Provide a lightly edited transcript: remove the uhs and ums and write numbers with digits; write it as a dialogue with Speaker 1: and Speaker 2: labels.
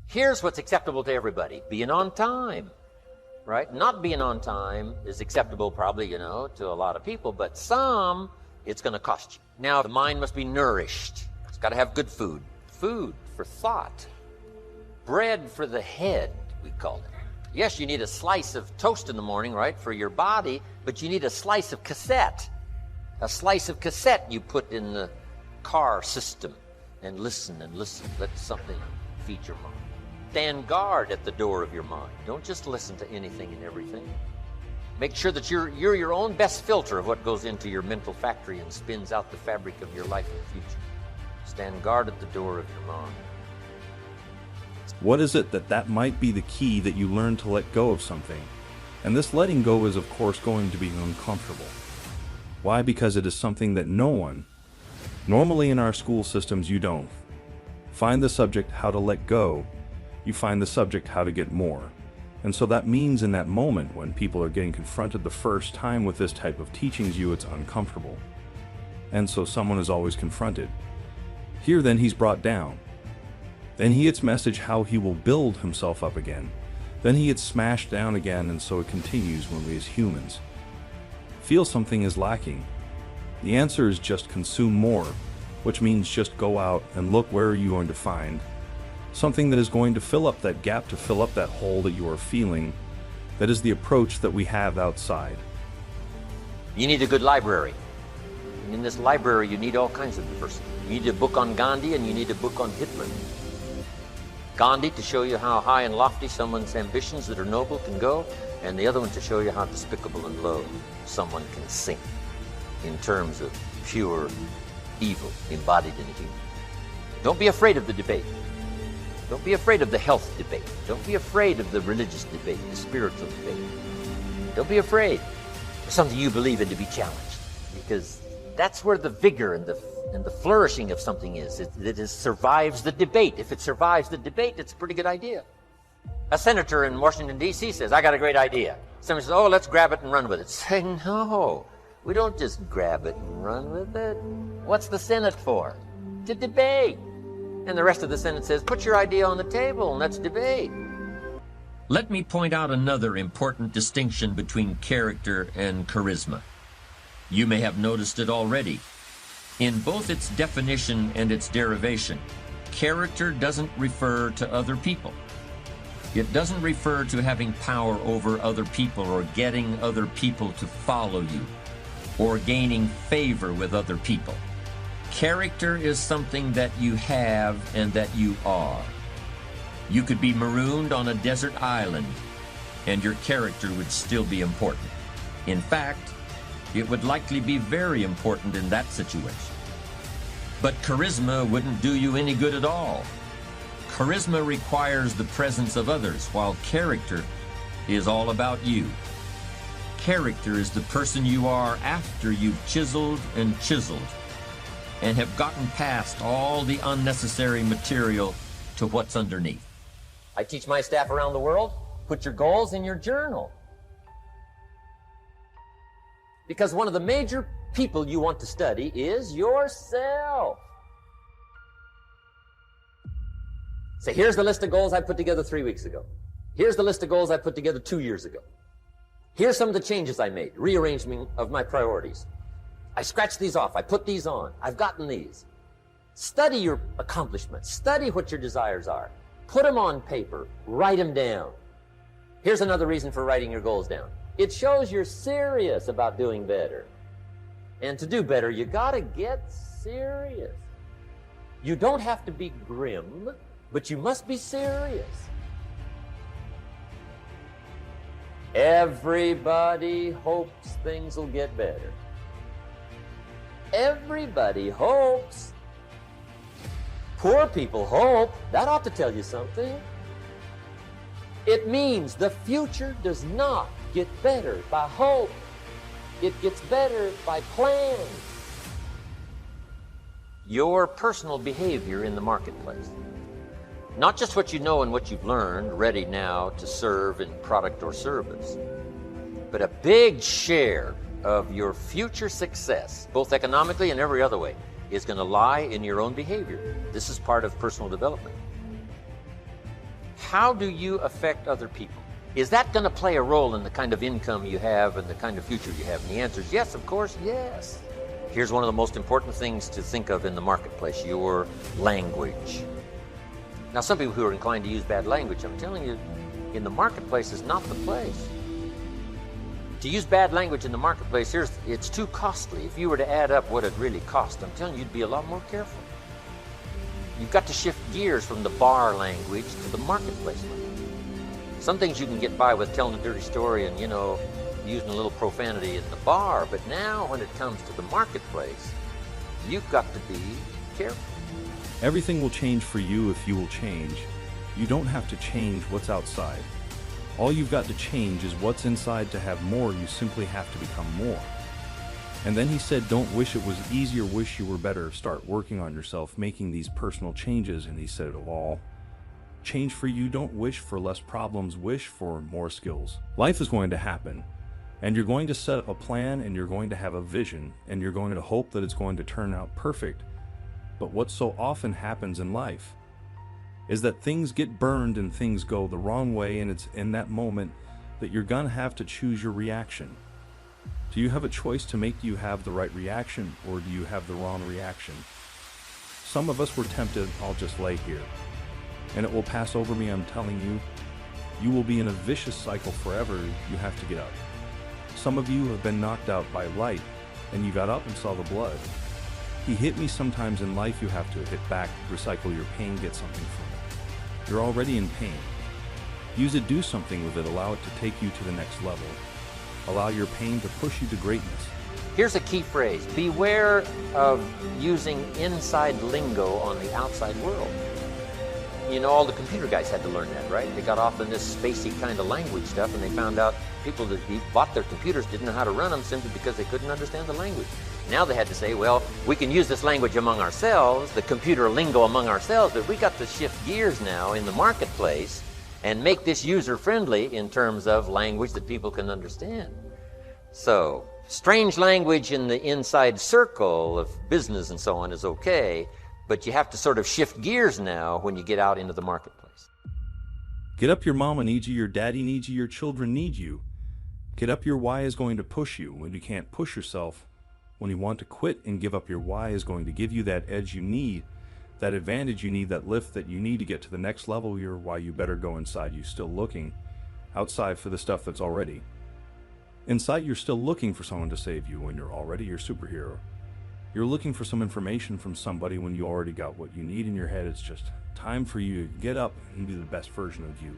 Speaker 1: Here's what's acceptable to everybody. Being on time, right? Not being on time is acceptable probably, to a lot of people, but some, it's going to cost you. Now, the mind must be nourished. It's got to have good food. Food for thought. Bread for the head, we call it. Yes, you need a slice of toast in the morning, right, for your body, but you need a slice of cassette. A slice of cassette you put in the car system and listen and listen. Let something feed your mind. Stand guard at the door of your mind. Don't just listen to anything and everything. Make sure that you're your own best filter of what goes into your mental factory and spins out the fabric of your life and future. Stand guard at the door of your mind.
Speaker 2: What is it that might be the key that you learn to let go of something? And this letting go is, of course, going to be uncomfortable. Why? Because it is something that no one, normally in our school systems, you don't find the subject how to let go. You find the subject how to get more. And so that means in that moment when people are getting confronted the first time with this type of teachings it's uncomfortable. And so someone is always confronted. Here then he's brought down. Then he gets message how he will build himself up again. Then he gets smashed down again, and so it continues when we as humans feel something is lacking. The answer is just consume more, which means just go out and look where you're going to find something that is going to fill up that gap, to fill up that hole that you are feeling. That is the approach that we have outside.
Speaker 1: You need a good library. And in this library, you need all kinds of diversity. You need a book on Gandhi and you need a book on Hitler. Gandhi to show you how high and lofty someone's ambitions that are noble can go, and the other one to show you how despicable and low someone can sink in terms of pure evil embodied in a human. Don't be afraid of the debate. Don't be afraid of the health debate. Don't be afraid of the religious debate, the spiritual debate. Don't be afraid of something you believe in to be challenged, because that's where the vigor and the flourishing of something is. It survives the debate. If it survives the debate, it's a pretty good idea. A senator in Washington, D.C. says, I got a great idea. Somebody says, oh, let's grab it and run with it. Say, no, we don't just grab it and run with it. What's the Senate for? To debate. And the rest of the Senate says, put your idea on the table and let's debate. Let me point out another important distinction between character and charisma. You may have noticed it already. In both its definition and its derivation, character doesn't refer to other people. It doesn't refer to having power over other people or getting other people to follow you or gaining favor with other people. Character is something that you have and that you are. You could be marooned on a desert island and your character would still be important. In fact, it would likely be very important in that situation. But charisma wouldn't do you any good at all. Charisma requires the presence of others, while character is all about you. Character is the person you are after you've chiseled and have gotten past all the unnecessary material to what's underneath. I teach my staff around the world, put your goals in your journal. Because one of the major people you want to study is yourself. Say, here's the list of goals I put together 3 weeks ago. Here's the list of goals I put together 2 years ago. Here's some of the changes I made, rearrangement of my priorities. I scratched these off, I put these on, I've gotten these. Study your accomplishments, study what your desires are. Put them on paper, write them down. Here's another reason for writing your goals down. It shows you're serious about doing better. And to do better, you gotta get serious. You don't have to be grim, but you must be serious. Everybody hopes things will get better. Everybody hopes. Poor people hope. That ought to tell you something. It means the future does not get better by hope. It gets better by plan. Your personal behavior in the marketplace. Not just what you know and what you've learned, ready now to serve in product or service, but a big share of your future success, both economically and every other way, is going to lie in your own behavior. This is part of personal development. how do you affect other people? Is that going to play a role in the kind of income you have and the kind of future you have? And the answer is yes, of course, yes. Here's one of the most important things to think of in the marketplace: your language. Now, some people who are inclined to use bad language, I'm telling you, in the marketplace is not the place. To use bad language in the marketplace, it's too costly. If you were to add up what it really cost, I'm telling you, you'd be a lot more careful. You've got to shift gears from the bar language to the marketplace language. Some things you can get by with telling a dirty story and, using a little profanity in the bar, but now when it comes to the marketplace, you've got to be careful.
Speaker 2: Everything will change for you if you will change. You don't have to change what's outside. All you've got to change is what's inside. To have more, you simply have to become more. And then he said, don't wish it was easier, wish you were better. Start working on yourself, making these personal changes. And he said, all change for you. Don't wish for less problems, wish for more skills. Life is going to happen, and you're going to set up a plan, and you're going to have a vision, and you're going to hope that it's going to turn out perfect. But what so often happens in life is that things get burned and things go the wrong way, and it's in that moment that you're going to have to choose your reaction. Do you have a choice to make? Do you have the right reaction, or do you have the wrong reaction? Some of us were tempted, I'll just lay here, and it will pass over me. I'm telling you, you will be in a vicious cycle forever. You have to get up. Some of you have been knocked out by light, and you got up and saw the blood. He hit me. Sometimes in life you have to hit back, recycle your pain, get something from it. You're already in pain. Use it, do something with it, allow it to take you to the next level. Allow your pain to push you to greatness.
Speaker 1: Here's a key phrase: beware of using inside lingo on the outside world. All the computer guys had to learn that, right? They got off in this spacey kind of language stuff, and they found out people that bought their computers didn't know how to run them simply because they couldn't understand the language. Now they had to say, well, we can use this language among ourselves, the computer lingo among ourselves, but we got to shift gears now in the marketplace and make this user-friendly in terms of language that people can understand. So, strange language in the inside circle of business and so on is okay, but you have to sort of shift gears now when you get out into the marketplace.
Speaker 2: Get up, your mama needs you, your daddy needs you, your children need you. Get up, your why is going to push you when you can't push yourself. When you want to quit and give up, your why is going to give you that edge you need, that advantage you need, that lift that you need to get to the next level. Your why, you better go inside. You still looking outside for the stuff that's already inside. You're still looking for someone to save you when you're already your superhero. You're looking for some information from somebody when you already got what you need in your head. It's just time for you to get up and be the best version of you.